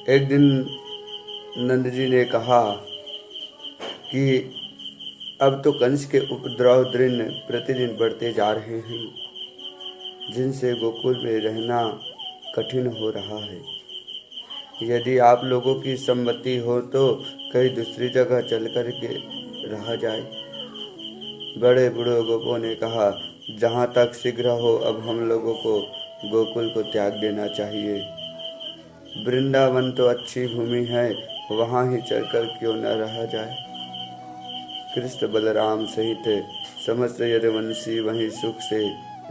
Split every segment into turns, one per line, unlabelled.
एक दिन नंद जी ने कहा कि अब तो कंस के उपद्रव दिन प्रतिदिन बढ़ते जा रहे हैं, जिनसे गोकुल में रहना कठिन हो रहा है। यदि आप लोगों की सम्मति हो तो कहीं दूसरी जगह चल कर के रहा जाए। बड़े बूढ़े गोपों ने कहा, जहाँ तक शीघ्र हो अब हम लोगों को गोकुल को त्याग देना चाहिए। वृंदावन तो अच्छी भूमि है, वहाँ ही चलकर क्यों न रहा जाए। कृष्ण बलराम सहित समस्त यदुवंशी वहीं सुख से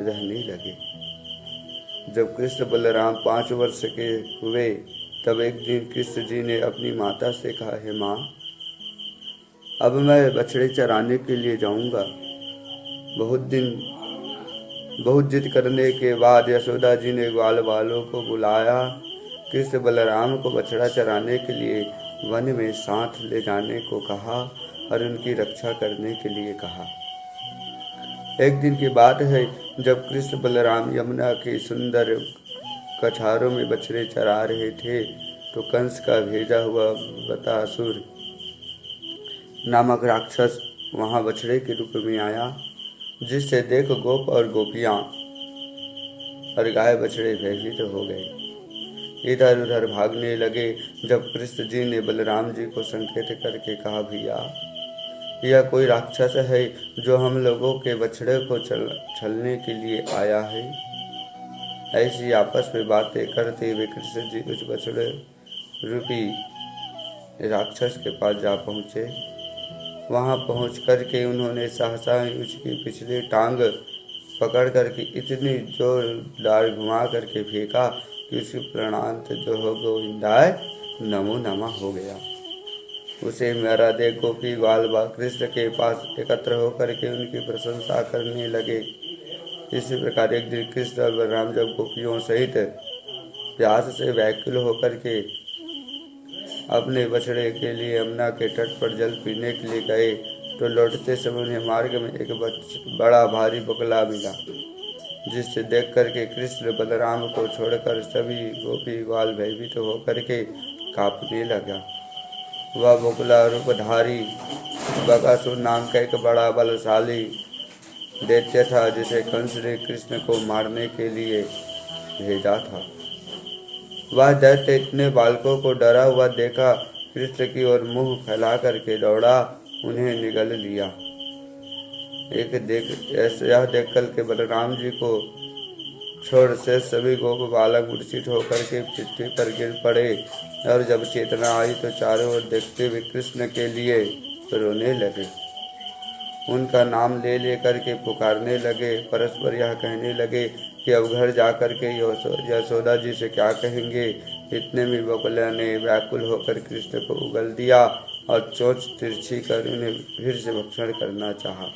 रहने लगे। जब कृष्ण बलराम 5 वर्ष के हुए तब एक दिन कृष्ण जी ने अपनी माता से कहा, हे माँ, अब मैं बछड़े चराने के लिए जाऊंगा। बहुत जिद करने के बाद यशोदा जी ने ग्वाल वालों को बुलाया। कृष्ण बलराम को बछड़ा चराने के लिए वन में साथ ले जाने को कहा और उनकी रक्षा करने के लिए कहा। एक दिन की बात है, जब कृष्ण बलराम यमुना के सुंदर कछारों में बछड़े चरा रहे थे तो कंस का भेजा हुआ बतासुर नामक राक्षस वहां बछड़े के रूप में आया, जिससे देख गोप और गोपियां और गाय बछड़े भयभीत हो गए, इधर उधर भागने लगे। जब कृष्ण जी ने बलराम जी को संकेत करके कहा, भैया, यह कोई राक्षस है जो हम लोगों के बछड़े को छलने के लिए आया है। ऐसी आपस में बातें करते हुए कृष्ण जी उस बछड़े रूपी राक्षस के पास जा पहुँचे। वहां पहुँच करके उन्होंने सहसा उसकी पिछली टांग पकड़ करके इतनी जोरदार घुमा करके फेंका कि उसकी प्राणांत जो हो गोविंदाय नमो नमः हो गया। उसे मारा देख गोपी ग्वाल कृष्ण के पास एकत्र होकर के उनकी प्रशंसा करने लगे। इसी प्रकार एक दिन कृष्ण और बलराम जब गोपियों सहित प्यास से व्याकुल होकर के अपने बछड़े के लिए यमुना के तट पर जल पीने के लिए गए तो लौटते समय उन्हें मार्ग में एक बड़ा भारी बगुला मिला, जिससे देख करके कृष्ण बलराम को छोड़कर सभी गोपी ग्वाल भयभीत होकर के कांपने लगा। वह बगुला रूपधारी बकासुर नाम का एक बड़ा बलशाली दैत्य था, जिसे कंस ने कृष्ण को मारने के लिए भेजा था। वह दैत्य इतने बालकों को डरा हुआ देखा, कृष्ण की ओर मुंह फैला करके दौड़ा, उन्हें निगल लिया। यह देख कर के बलराम जी को छोड़ से सभी गोप बालक मूर्छित होकर के पृथ्वी पर गिर पड़े और जब चेतना आई तो चारों ओर देखते हुए कृष्ण के लिए रोने लगे। उनका नाम ले लेकर के पुकारने लगे, परस्पर यह कहने लगे कि अब घर जाकर के यशोदा जी से क्या कहेंगे। इतने में बगुला ने व्याकुल होकर कृष्ण को उगल दिया और चोंच तिरछी कर उन्हें फिर से भक्षण करना चाहा।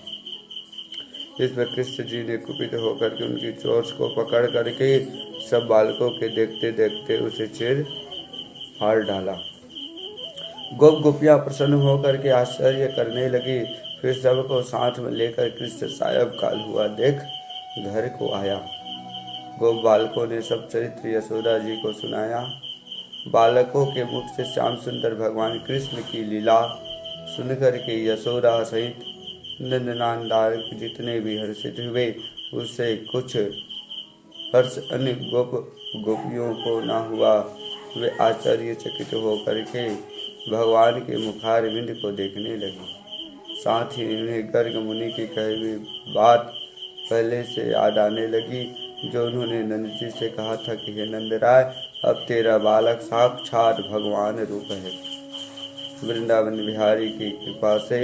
इस पर कृष्ण जी ने कुपित होकर के उनकी चोंच को पकड़ करके सब बालकों के देखते देखते उसे चीर फाड़ डाला। गोप गोपियां प्रसन्न होकर के आश्चर्य करने लगी। फिर सबको साथ में लेकर कृष्ण सायब काल हुआ देख घर को आया। गोप बालकों ने सब चरित्र यशोदा जी को सुनाया। बालकों के मुख से श्याम सुंदर भगवान कृष्ण की लीला सुनकर के यशोदा सहित नंदनानदार जितने भी हर्षित हुए, उससे कुछ हर्ष अन्य गोपियों को न हुआ। वे आश्चर्यचकित होकर के भगवान के मुखारविंद को देखने लगे। साथ ही उन्हें गर्ग मुनि की कही हुई बात पहले से याद आने लगी, जो उन्होंने नंद जी से कहा था कि हे नंदराय, अब तेरा बालक साक्षात भगवान रूप है। वृंदावन बिहारी की कृपा से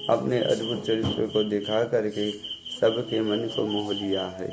अपने अद्भुत चरित्र को दिखा करके सबके मन को मोह लिया है।